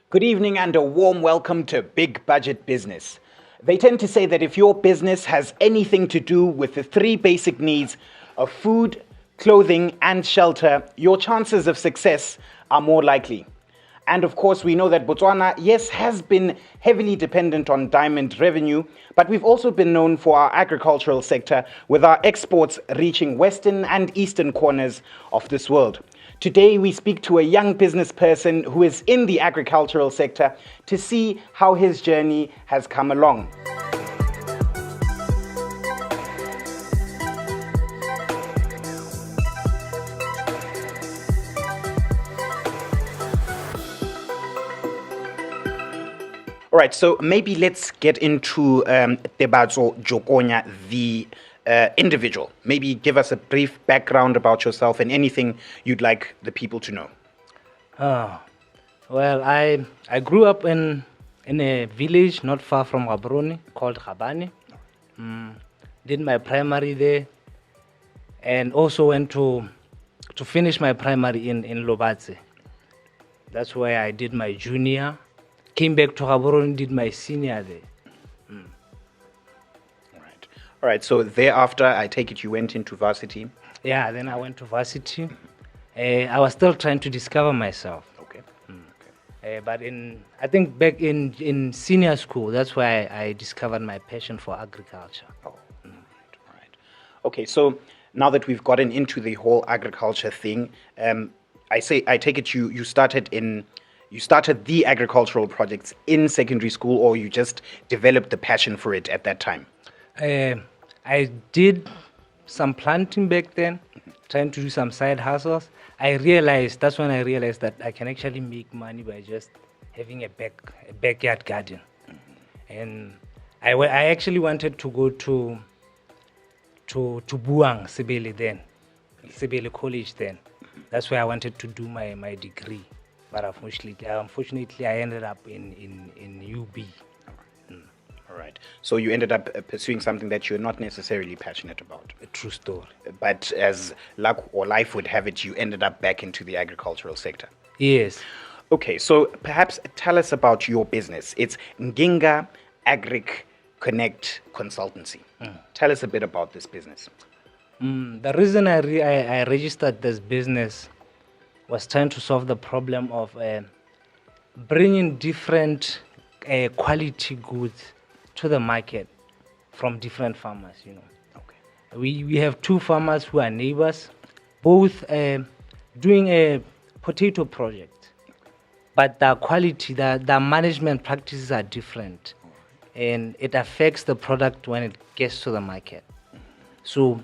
Good evening and a warm welcome to Big Budget Business. They tend to say that if your business has anything to do with the three basic needs of food, clothing, and shelter, your chances of success are more likely. And of course, we know that Botswana, yes, has been heavily dependent on diamond revenue, but we've also been known for our agricultural sector, with our exports reaching western and eastern corners of this world. Today, we speak to a young business person who is in the agricultural sector to see how his journey has come along. All right, so maybe let's get into Tebatso Jokonya, the individual. Maybe give us a brief background about yourself and anything you'd like the people to know. Well, I grew up in a village not far from Gaborone called Gabane. Did my primary there, and also went to finish my primary in Lobatse. That's where I did my junior. Came back to Gaborone, did my senior there. All right, so thereafter, I take it you went into varsity? Yeah, then I went to varsity. I was still trying to discover myself. Okay. But I think back in senior school, that's where I discovered my passion for agriculture. Oh, all right. Okay, so now that we've gotten into the whole agriculture thing, I take it you started the agricultural projects in secondary school, or you just developed the passion for it at that time? I did some planting back then, trying to do some side hustles. That's when I realized that I can actually make money by just having a backyard garden. And I actually wanted to go to Buang, Sebele then, Sebele College then. That's where I wanted to do my degree. But unfortunately, I ended up in UB. All right. So you ended up pursuing something that you're not necessarily passionate about. A true story. But as luck or life would have it, you ended up back into the agricultural sector. Yes. Okay, so perhaps tell us about your business. It's Nginga Agric-Konnect Consultancy. Tell us a bit about this business. The reason I registered this business was trying to solve the problem of bringing different quality goods to the market from different farmers, Okay. We have two farmers who are neighbors, both doing a potato project, but the quality, the management practices are different, and it affects the product when it gets to the market. So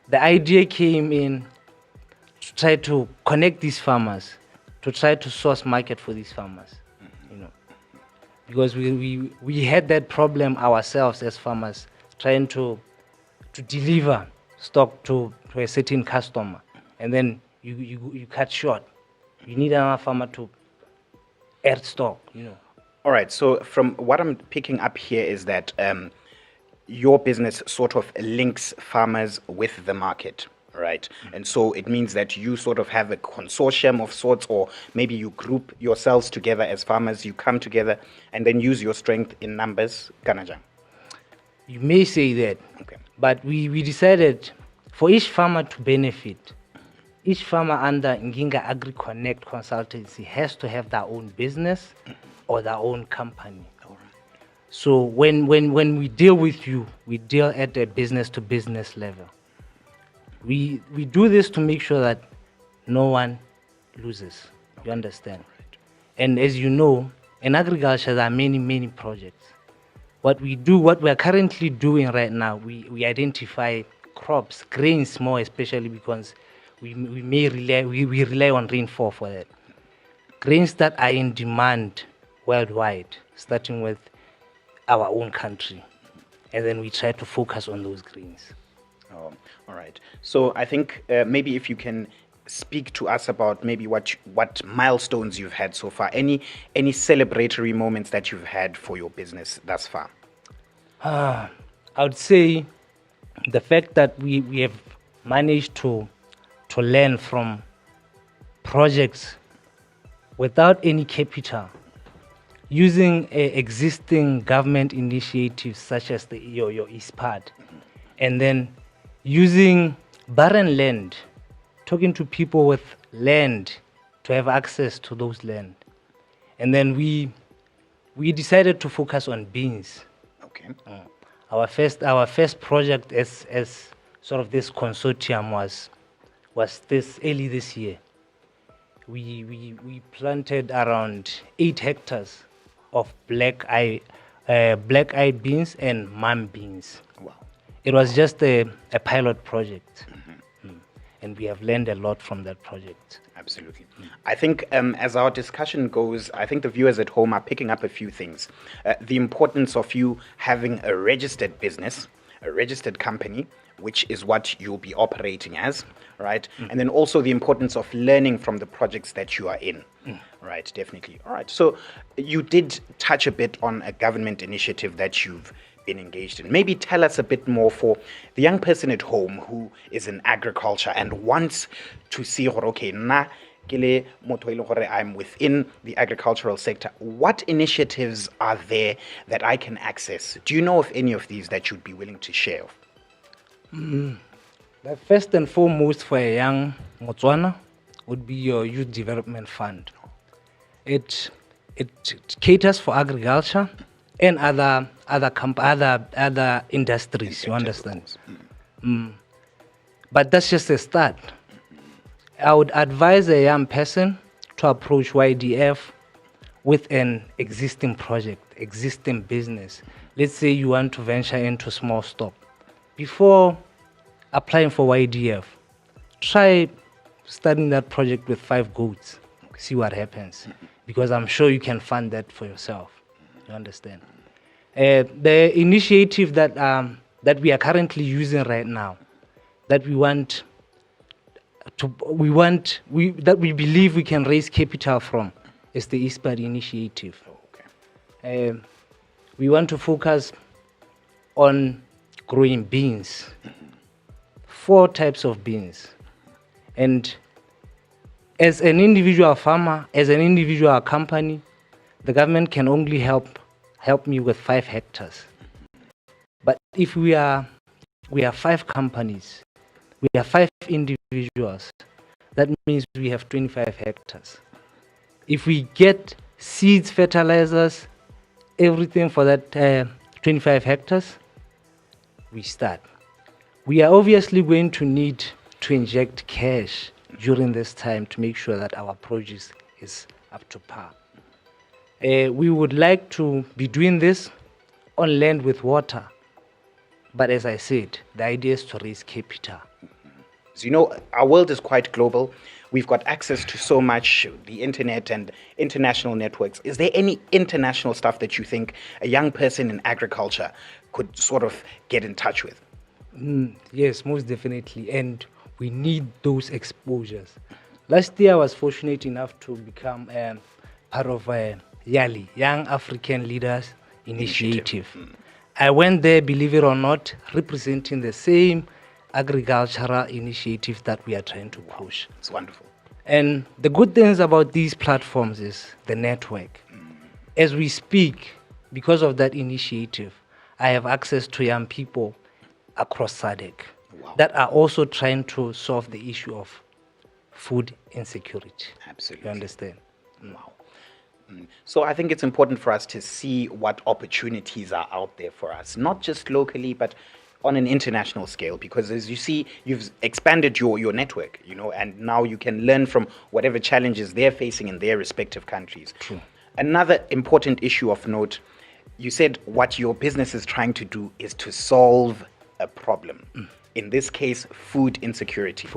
the idea came in to try to connect these farmers, to try to source market for these farmers, because we had that problem ourselves as farmers, trying to deliver stock to a certain customer, and then you cut short. You need another farmer to add stock. All right, so from what I'm picking up here is that your business sort of links farmers with the market. Right. And so it means that you sort of have a consortium of sorts, or maybe you group yourselves together as farmers, you come together and then use your strength in numbers. Kanajang. You may say that, Okay. But we decided for each farmer to benefit, each farmer under Nginga Agric-Konnect Consultancy has to have their own business or their own company. All right. So when we deal with you, we deal at a business to business level. We do this to make sure that no one loses. You understand? Right. And as you know, in agriculture, there are many projects. What we are currently doing right now, we identify crops, grains more especially, because we rely on rainfall for that. Grains that are in demand worldwide, starting with our own country. And then we try to focus on those grains. Oh, all right. So I think maybe if you can speak to us about maybe what milestones you've had so far, any celebratory moments that you've had for your business thus far. I would say the fact that we have managed to learn from projects without any capital using existing government initiatives such as your ISPAD, and then using barren land, talking to people with land to have access to those land. And then we decided to focus on beans. Okay. Our first project as sort of this consortium was this early this year. We planted around 8 hectares of black-eyed beans and mung beans. Wow. It was just a pilot project, and we have learned a lot from that project. Absolutely. I think as our discussion goes, I think the viewers at home are picking up a few things. The importance of you having a registered business, a registered company, which is what you'll be operating as, right? And then also the importance of learning from the projects that you are in, right? Definitely. All right. So you did touch a bit on a government initiative that you've been engaged in. Maybe tell us a bit more for the young person at home who is in agriculture and wants to see, okay, I'm within the agricultural sector. What initiatives are there that I can access? Do you know of any of these that you'd be willing to share? The first and foremost for a young Motswana would be your Youth Development Fund. It caters for agriculture and other industries. You understand? But that's just a start. I would advise a young person to approach YDF with an existing project, existing business. Let's say you want to venture into small stock. Before applying for YDF, try starting that project with 5 goats. See what happens. Because I'm sure you can fund that for yourself. You understand? The initiative that we are currently using right now, that we believe we can raise capital from, is the ISPAD initiative. Okay. We want to focus on growing beans, 4 types of beans. And as an individual farmer, as an individual company, the government can only help me with 5 hectares. But if we are 5 companies, we are 5 individuals, that means we have 25 hectares. If we get seeds, fertilizers, everything for that 25 hectares, we start. We are obviously going to need to inject cash during this time to make sure that our produce is up to par. We would like to be doing this on land with water. But as I said, the idea is to raise capital. So, you know, our world is quite global. We've got access to so much, the internet and international networks. Is there any international stuff that you think a young person in agriculture could sort of get in touch with? Yes, most definitely. And we need those exposures. Last year, I was fortunate enough to become part of YALI, Young African Leaders Initiative. I went there, believe it or not, representing the same agricultural initiative that we are trying to push. It's wonderful. And the good things about these platforms is the network. As we speak, because of that initiative, I have access to young people across SADC that are also trying to solve the issue of food insecurity. Absolutely. You understand? Wow. So I think it's important for us to see what opportunities are out there for us, not just locally, but on an international scale, because as you see, you've expanded your network, you know, and now you can learn from whatever challenges they're facing in their respective countries. True. Another important issue of note, you said what your business is trying to do is to solve a problem. In this case, food insecurity.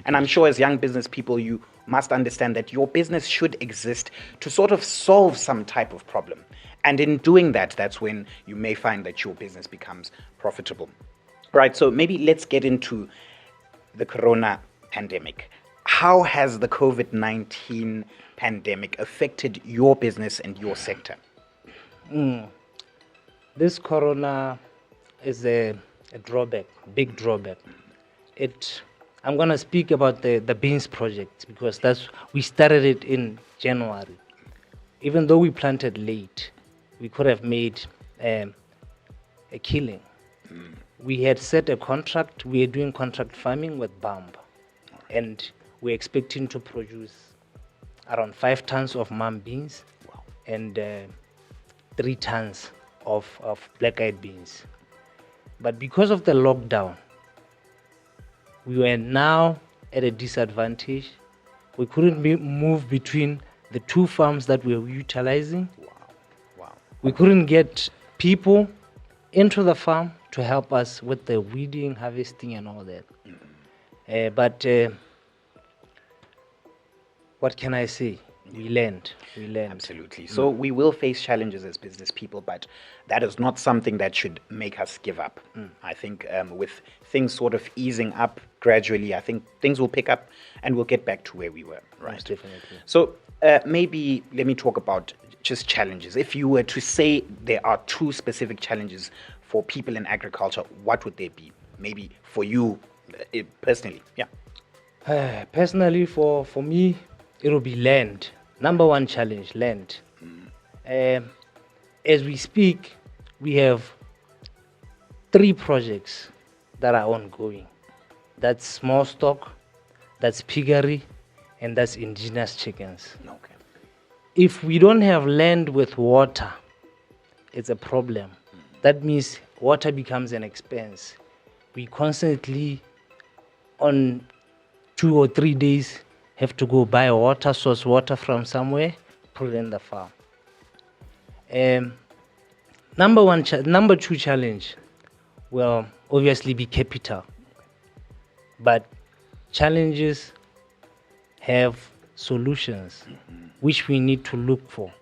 And I'm sure as young business people, you must understand that your business should exist to sort of solve some type of problem. And in doing that, that's when you may find that your business becomes profitable. Right, so maybe let's get into the corona pandemic. How has the COVID-19 pandemic affected your business and your sector? This corona is a drawback, big drawback. I'm going to speak about the beans project because we started it in January. even though we planted late, we could have made a killing. We had set a contract. We are doing contract farming with BAMB, and we're expecting to produce around 5 tons of mung beans and 3 tons of black-eyed beans. But because of the lockdown, we were now at a disadvantage. We couldn't move between the 2 farms that we were utilizing. We couldn't get people into the farm to help us with the weeding, harvesting, and all that. But what can I say? We learned. Absolutely. So we will face challenges as business people, but that is not something that should make us give up. I think with things sort of easing up gradually, I think things will pick up and we'll get back to where we were. Right. Most definitely. So maybe let me talk about just challenges. If you were to say there are 2 specific challenges for people in agriculture, what would they be? Maybe for you personally. Yeah. Personally, for me, it will be land. Number 1 challenge, land. As we speak, we have 3 projects that are ongoing. That's small stock, that's piggery, and that's indigenous chickens. Okay. If we don't have land with water, it's a problem. That means water becomes an expense. We constantly, on 2 or 3 days, have to go buy water, source water from somewhere, put it in the farm. Number 2 challenge will obviously be capital. But challenges have solutions which we need to look for.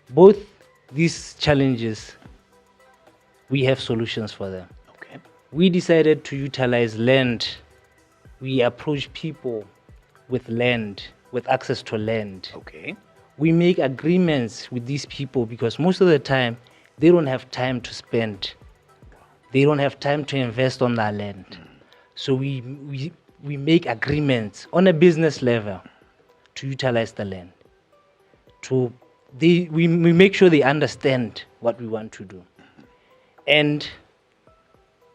Both these challenges, we have solutions for them. Okay. We decided to utilize land. We approach people with land, with access to land. Okay. We make agreements with these people because most of the time they don't have time to spend. They don't have time to invest on their land. So we make agreements on a business level to utilize the land. We make sure they understand what we want to do. And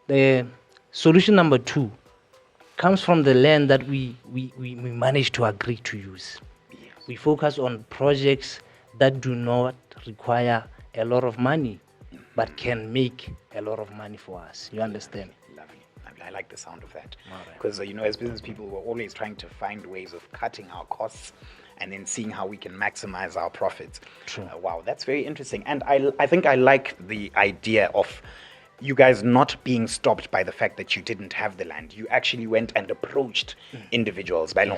the solution number 2 comes from the land that we managed to agree to use. Yes. We focus on projects that do not require a lot of money, but can make a lot of money for us. You understand? Lovely. I like the sound of that. All right. Because, as business people, we're always trying to find ways of cutting our costs and then seeing how we can maximize our profits. True. Wow, that's very interesting. And I think I like the idea of you guys not being stopped by the fact that you didn't have the land. You actually went and approached individuals by the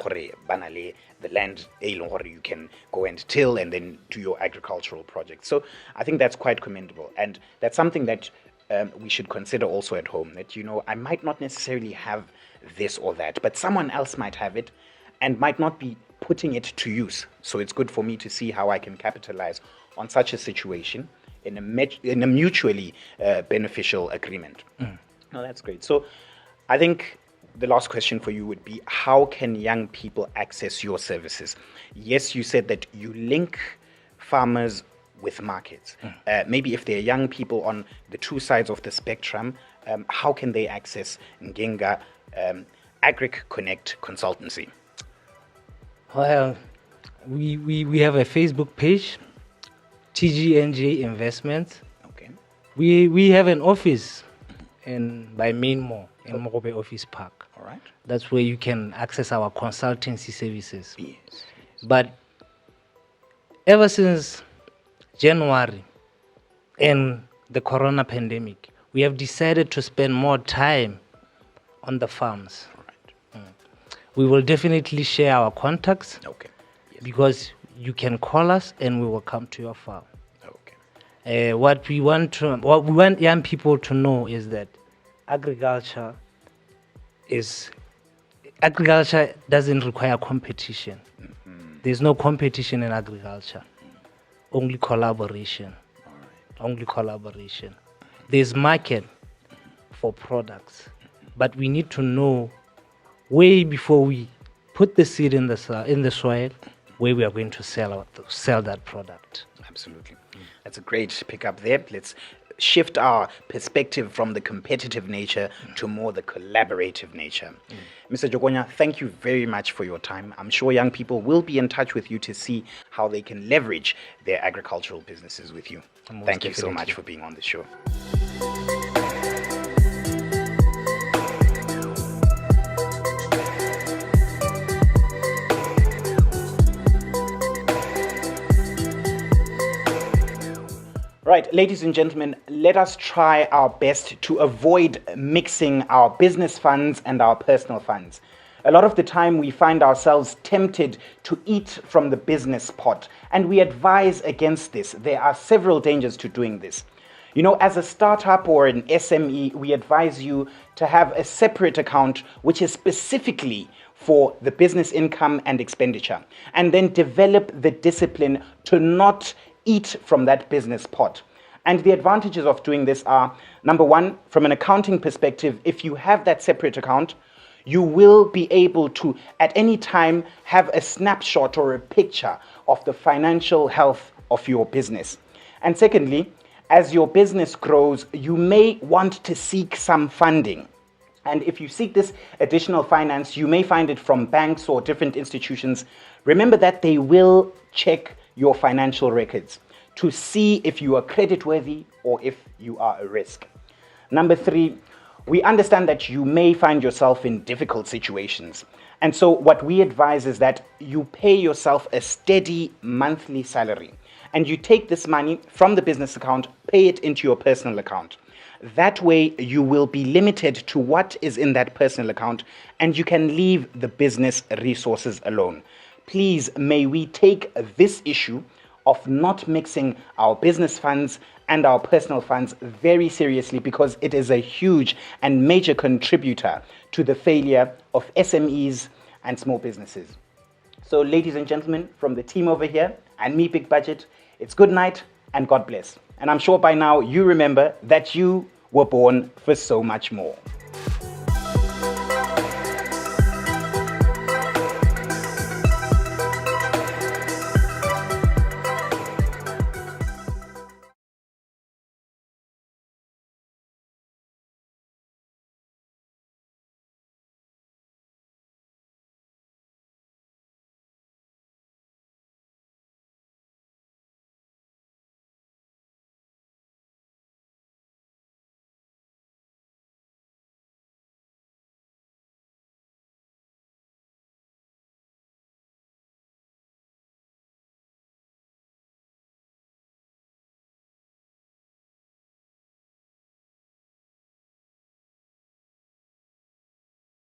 land you can go and till and then do your agricultural project. So I think that's quite commendable. And that's something that we should consider also at home, that, I might not necessarily have this or that, but someone else might have it and might not be putting it to use. So it's good for me to see how I can capitalize on such a situation in a mutually beneficial agreement. No, that's great. So I think the last question for you would be, how can young people access your services? Yes, you said that you link farmers with markets. Maybe if they're young people on the 2 sides of the spectrum, how can they access Nginga Agric-Konnect Consultancy? Well, we have a Facebook page, TGNJ Investments. Okay. We have an office by Main Mall in Mogobe Office Park. All right. That's where you can access our consultancy services. Yes. But ever since January and the corona pandemic, we have decided to spend more time on the farms. All right. We will definitely share our contacts. Okay. Yes. Because you can call us and we will come to your farm. Okay. What we want young people to know is that agriculture doesn't require competition. There's no competition in agriculture. Only collaboration. All right. Only collaboration. There's market for products, but we need to know way before we put the seed in the soil where we are going to sell that product. Absolutely. That's a great pickup there. Let's shift our perspective from the competitive nature to more the collaborative nature. Mr. Jokonya, thank you very much for your time. I'm sure young people will be in touch with you to see how they can leverage their agricultural businesses with you. Thank you so much for being on the show. Right, ladies and gentlemen, let us try our best to avoid mixing our business funds and our personal funds. A lot of the time we find ourselves tempted to eat from the business pot, and we advise against this. There are several dangers to doing this. You know, as a startup or an SME, we advise you to have a separate account which is specifically for the business income and expenditure, and then develop the discipline to not eat from that business pot. And the advantages of doing this are, number one, from an accounting perspective, if you have that separate account, you will be able to, at any time, have a snapshot or a picture of the financial health of your business. And secondly, as your business grows, you may want to seek some funding. And if you seek this additional finance, you may find it from banks or different institutions. Remember that they will check your financial records to see if you are creditworthy or if you are a risk. Number three, we understand that you may find yourself in difficult situations. And so what we advise is that you pay yourself a steady monthly salary and you take this money from the business account, pay it into your personal account. That way you will be limited to what is in that personal account and you can leave the business resources alone. Please, may we take this issue of not mixing our business funds and our personal funds very seriously, because it is a huge and major contributor to the failure of SMEs and small businesses. So, ladies and gentlemen, from the team over here and me, Big Budget, it's good night and God bless. And I'm sure by now you remember that you were born for so much more.